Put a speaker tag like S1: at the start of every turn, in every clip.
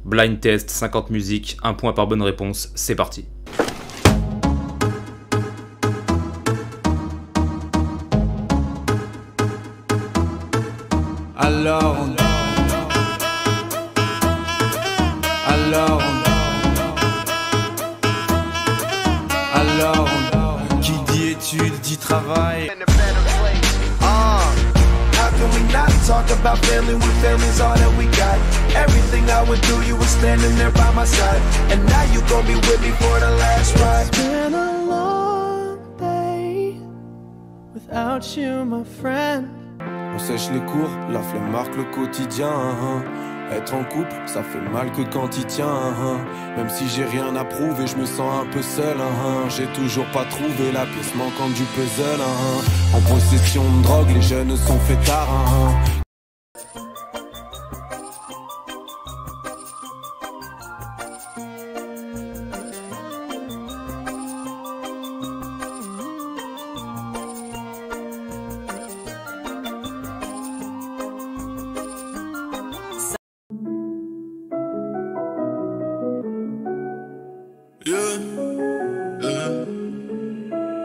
S1: Blind test, 50 musiques, 1 point par bonne réponse, c'est parti.
S2: Alors, qui dit études dit travail.
S3: How can we not talk about family when family's all that we got? Everything I would do, you were standing there by my side, and now you gon' be with me for the last ride.
S4: It's been a long day without you, my friend.
S2: On sèche les cours, la flemme marque le quotidien. Être en couple, ça fait mal que quand il tient. Même si j'ai rien à prouver, je me sens un peu seul. J'ai toujours pas trouvé la pièce manquante du puzzle. En possession de drogue, les jeunes sont fêtards.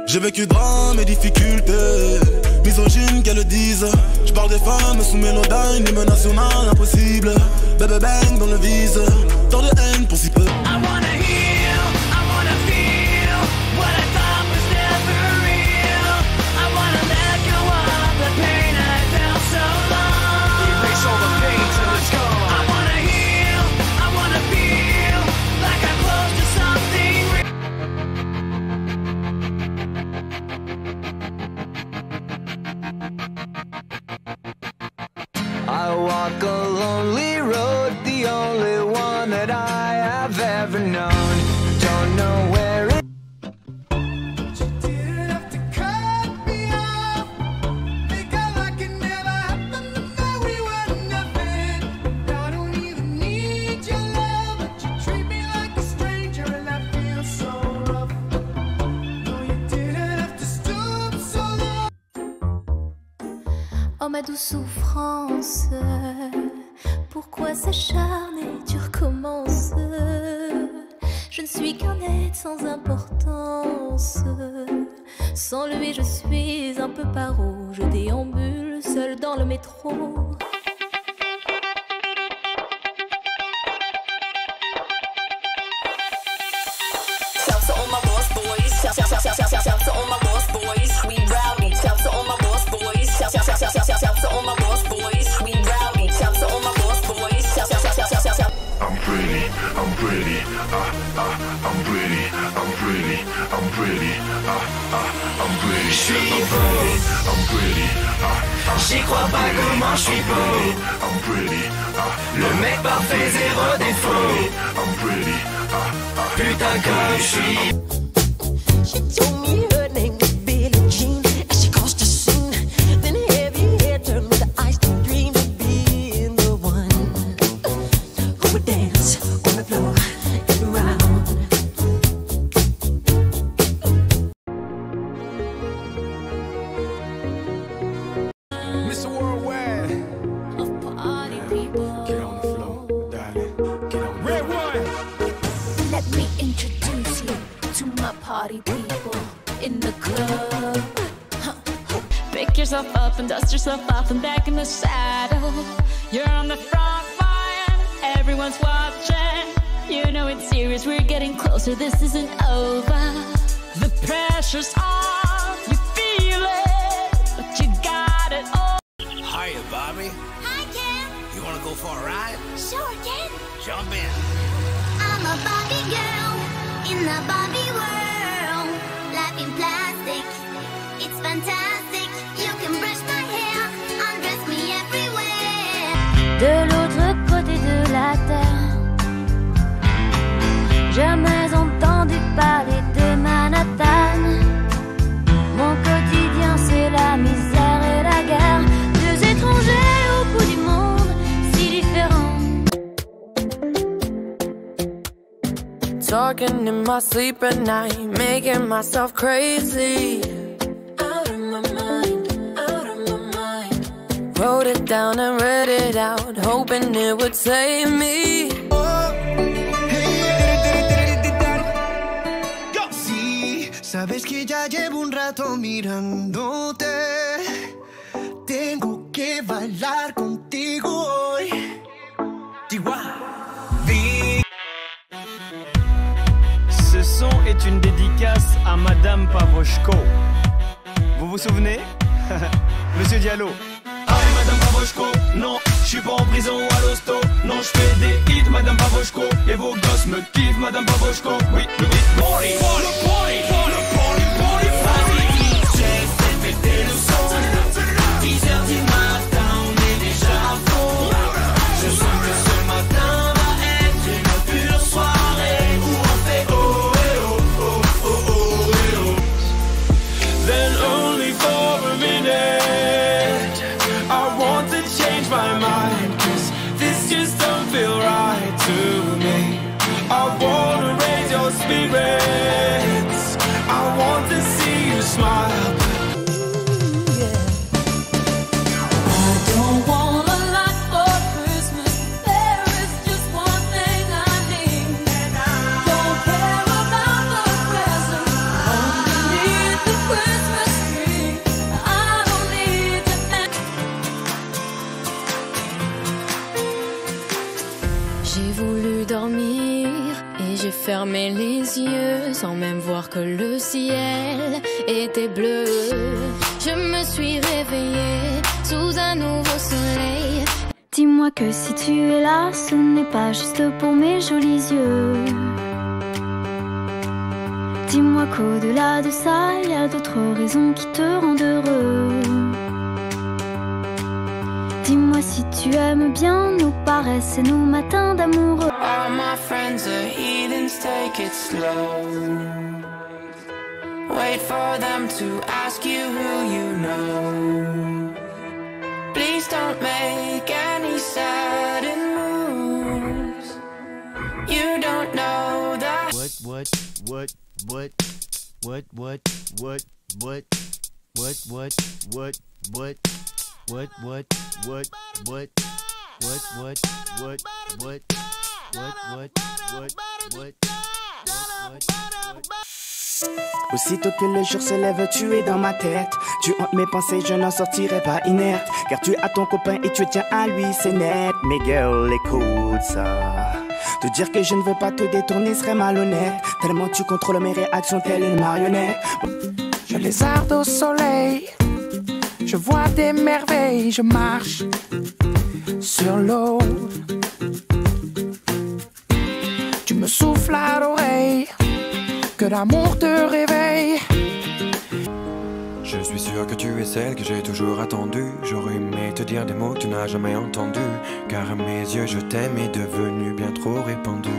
S5: J'ai vécu drame et difficultés, misogynes qu'elles le disent. Je parle des femmes sous mélodyne, hymne national impossible. Bébé bang dans le vise, tant de haine pour si peu.
S6: I wanna heal, I wanna feel what I thought was never real. I wanna let go of the pain I felt so long. Erase all the pain till it's gone. I wanna heal, I wanna feel like I'm close to something real.
S3: I walk a lonely road, the only one that I have ever known. Don't know where it. You didn't have to cut me off. Make it like it never happened, and that we were nothing. I don't even need your love, but you treat me like a stranger, and that feels so rough. No, you didn't have to stoop so low.
S7: Oh ma douce souffrance, pourquoi s'acharner, tu recommences. Je ne suis qu'un être sans importance. Sans lui je suis un peu paro. Je déambule seul dans le métro.
S6: Shout to all my lost boys. Shout to all my lost boys. We rowdy. Shout to all my lost boys. Shout to all my lost boys. We rowdy. Shout to all my lost boys. Shout.
S8: I'm pretty, I'm pretty, I'm pretty, I'm pretty, I'm pretty, I'm pretty.
S3: Je suis beau,
S8: I'm pretty,
S3: j'y crois pas comment je suis beau.
S8: I'm pretty,
S3: Le mec parfait, zéro défaut.
S8: I'm pretty,
S3: Putain que je suis.
S4: She told me her name was Billie Jean as she crossed the scene. Then heavy hair turned with the eyes to dream of being the one who would dance on the floor and around.
S2: Mr. Worldwide,
S7: Of party people.
S2: get on the floor, darling, get on. Red one.
S7: Let me introduce you to my party people in the club.
S9: Pick yourself up and dust yourself off and back in the saddle. You're on the front line, everyone's watching. You know it's serious, we're getting closer, this isn't over. The pressure's on, you feel it, but you got it all.
S3: Hiya, Bobby.
S10: Hi, Ken.
S3: You wanna go for a ride?
S10: Sure, Ken.
S3: Jump in.
S10: I'm a Barbie girl in the Barbie world. Life in plastic, it's fantastic. You can brush my hair, undress me everywhere.
S7: De l'autre côté de la terre, jamais entendu parler de Manhattan. Mon quotidien c'est la misère et la guerre. Deux étrangers au bout du monde, si différents.
S4: Talking in my sleep at night, making myself crazy. Out of my mind, out of my mind. Wrote it down and read it out, hoping it would save me.
S3: Oh,
S11: rato mirándote. Tengo que bailar contigo hoy.
S12: Ce son est une dédicace à Madame Pavoshko. Vous vous souvenez? Monsieur Diallo.
S13: Aïe Madame Pavoshko, non, je suis pas en prison ou à l'hosto. Non, je fais des hits Madame Pavoshko. Et vos gosses me kiffent Madame Pavoshko. Oui, le beat party, le party, le party, party, party. J'essaie de péter le son. 10h du matin, on est déjà à fond. Je sens que ce matin va être une pure soirée où on fait oh et oh, oh, oh, oh et oh. Then only for a minute I want to change my mind, 'cause this just don't feel right to me. I wanna raise your spirits, I want to see you smile.
S6: I don't want a lot for Christmas. There is just one thing I need. Don't care about the present, only need the Christmas tree. I don't need to. J'ai voulu dormir et j'ai fermé les yeux sans même voir que le ciel était bleu. Je me suis réveillée sous un nouveau soleil.
S14: Dis-moi que si tu es là, ce n'est pas juste pour mes jolis yeux. Dis-moi qu'au-delà de ça, il y a d'autres raisons qui te rendent heureux. Dis-moi si tu aimes bien nos paresses et nos matins d'amoureux.
S6: All my friends are heathens, take it slow. Wait for them to ask you who you know. Please don't make any sudden moves. You don't know that.
S15: What?
S16: Aussitôt que le jour se lève, tu es dans ma tête. Tu hantes mes pensées, je n'en sortirai pas inerte. Car tu as ton copain et tu tiens à lui, c'est net. Mais girl, écoute ça. Te dire que je ne veux pas te détourner serait malhonnête. Tellement tu contrôles mes réactions telle une marionnette.
S11: Je lézarde au soleil, je vois des merveilles, je marche sur l'eau. Tu me souffles à l'oreille, que l'amour te réveille.
S17: Je suis sûr que tu es celle que j'ai toujours attendue. J'aurais aimé te dire des mots que tu n'as jamais entendus, car à mes yeux je t'aime est devenu bien trop répandu.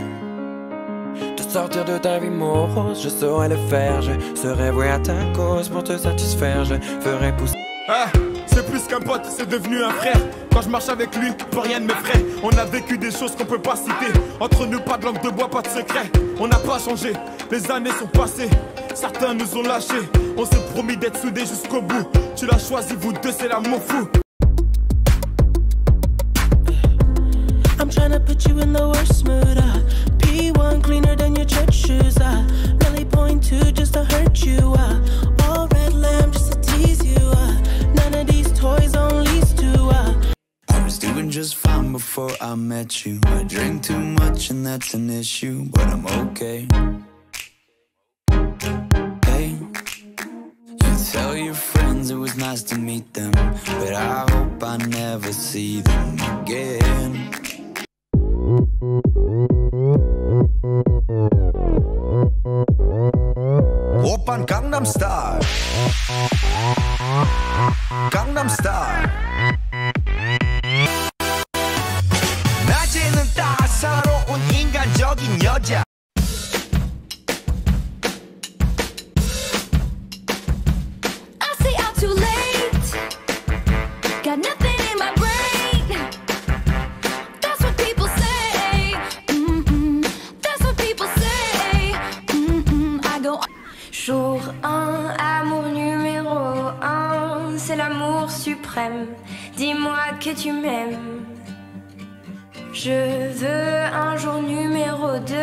S17: Te sortir de ta vie morose, je saurais le faire. Je serais voué à ta cause pour te satisfaire. Je ferais pousser.
S5: Ah, c'est plus qu'un pote, c'est devenu un frère. Quand je marche avec lui, plus rien ne m'effraie. On a vécu des choses qu'on peut pas citer. Entre nous, pas de langue de bois, pas de secret. On n'a pas changé, les années sont passées. Certains nous ont lâchés. On s'est promis d'être soudés jusqu'au bout. Tu l'as choisi, vous deux, c'est l'amour fou.
S6: I'm tryna put you in the worst mood. P1 cleaner than your church shoes. Really point to just to hurt you. All red lamb just to tease you. None of these toys on lease to.
S18: I was doing just fine before I met you. I drink too much and that's an issue, but I'm okay. Hey, you tell your friends it was nice to meet them, but I hope I never see them again.
S19: Oppan Gangnam Style, Gangnam Style. 낮에는 따사로운 인간적인 여자.
S6: I stay out too late. Got nothing in my brain. That's what people say. That's what people say. I go.
S20: Jour 1, amour numéro 1, c'est l'amour suprême. Dis-moi que tu m'aimes. Je veux un jour numéro 2,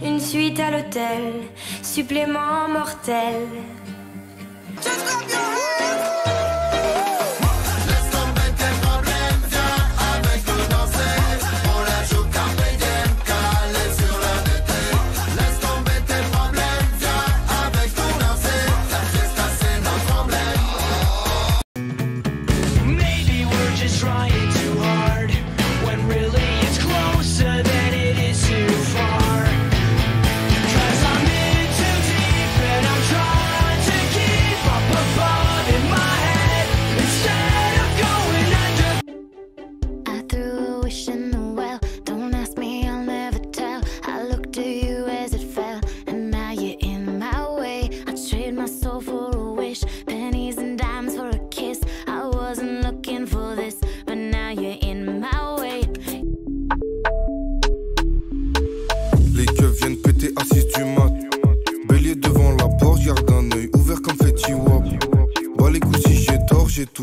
S20: une suite à l'hôtel, supplément mortel.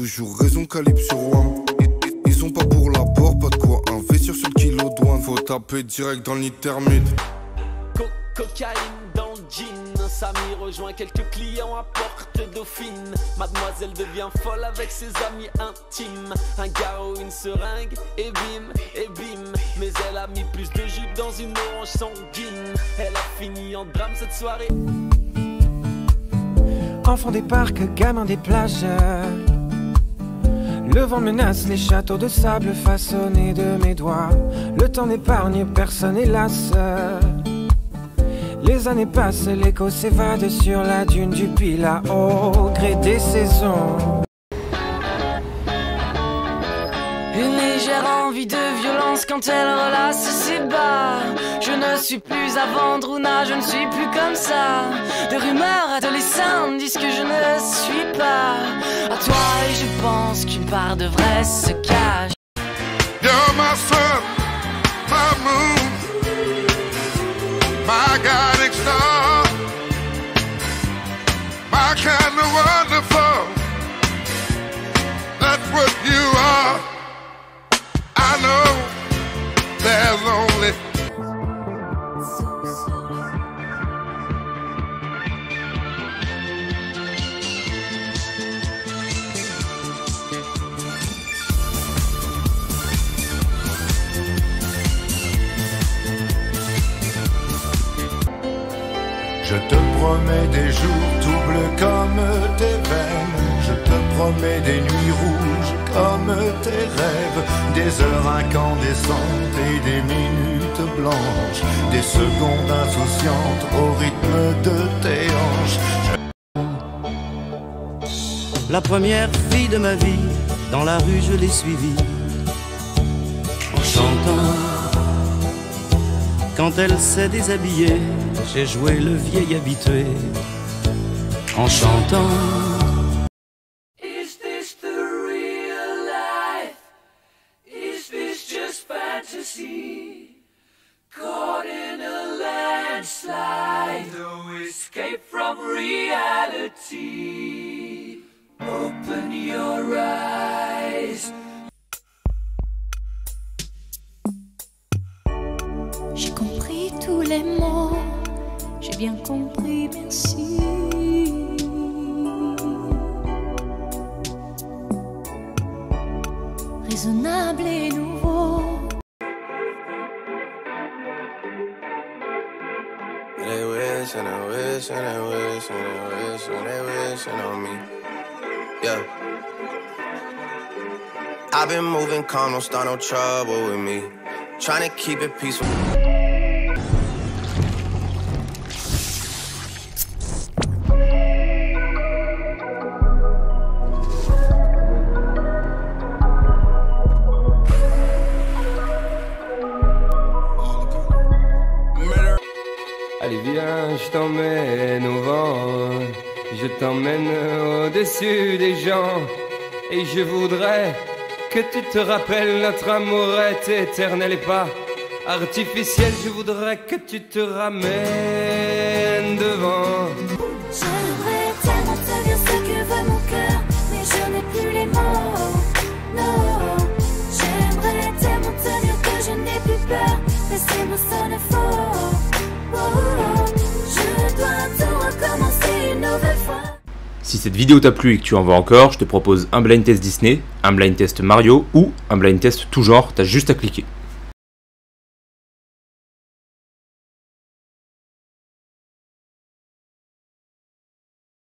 S15: toujours raison, calibre sur WAM. Ils ont pas pour l'apport, pas de quoi investir sur le kilo douane. Faut taper direct dans l'intermite.
S21: Cocaïne dans le jean, Samy rejoint quelques clients à Porte Dauphine. Mademoiselle devient folle avec ses amis intimes. Un garrot, une seringue, et bim, mais elle a mis plus de jus dans une orange sanguine. Elle a fini en drame cette soirée.
S11: Enfant des parcs, gamin des plages. Le vent menace les châteaux de sable façonnés de mes doigts. Le temps n'épargne personne hélas. Les années passent, l'écho s'évade sur la dune du Pilat au gré des saisons.
S22: Une légère envie de violence quand elle relasse ses bas. Je ne suis plus à vendre ou je ne suis plus comme ça. De rumeurs adolescentes disent que je ne suis pas à toi et je pense qu'une part de vrai se cache.
S23: You're my sun, my moon, my guiding star, my kind of wonderful. That's what you are. I know there's only
S24: Je te promets des jours doubles comme tes veines. Je te promets des nuits rouges comme tes rêves. Des heures incandescentes et des minutes blanches. Des secondes insouciantes au rythme de tes hanches.
S25: La première fille de ma vie, dans la rue je l'ai suivie en chantant. Quand elle s'est déshabillée, j'ai joué le vieil habitué en chantant.
S6: Is this the real life? Is this just fantasy? Caught in a landslide, no escape from reality. Open your eyes.
S7: J'ai compris tous les mots, j'ai bien compris, merci. Raisonnable et nouveau.
S2: They wish and they wish and they wish and they wish and they wishing on me. Yeah. I've been moving calm, don't start no trouble with me. Trying to keep it peaceful.
S26: Allez viens, je t'emmène au vent, je t'emmène au-dessus des gens, et je voudrais que tu te rappelles, notre amour est éternel et pas artificiel. Je voudrais que tu te ramènes devant.
S7: J'aimerais tellement te dire ce que veut mon cœur, mais je n'ai plus les mots. Non, j'aimerais tellement te dire que je n'ai plus peur, mais ces mots sonnent faux. Je dois tout recommencer une nouvelle fois.
S1: Si cette vidéo t'a plu et que tu en veux encore, je te propose un blind test Disney, un blind test Mario ou un blind test tout genre, t'as juste à cliquer.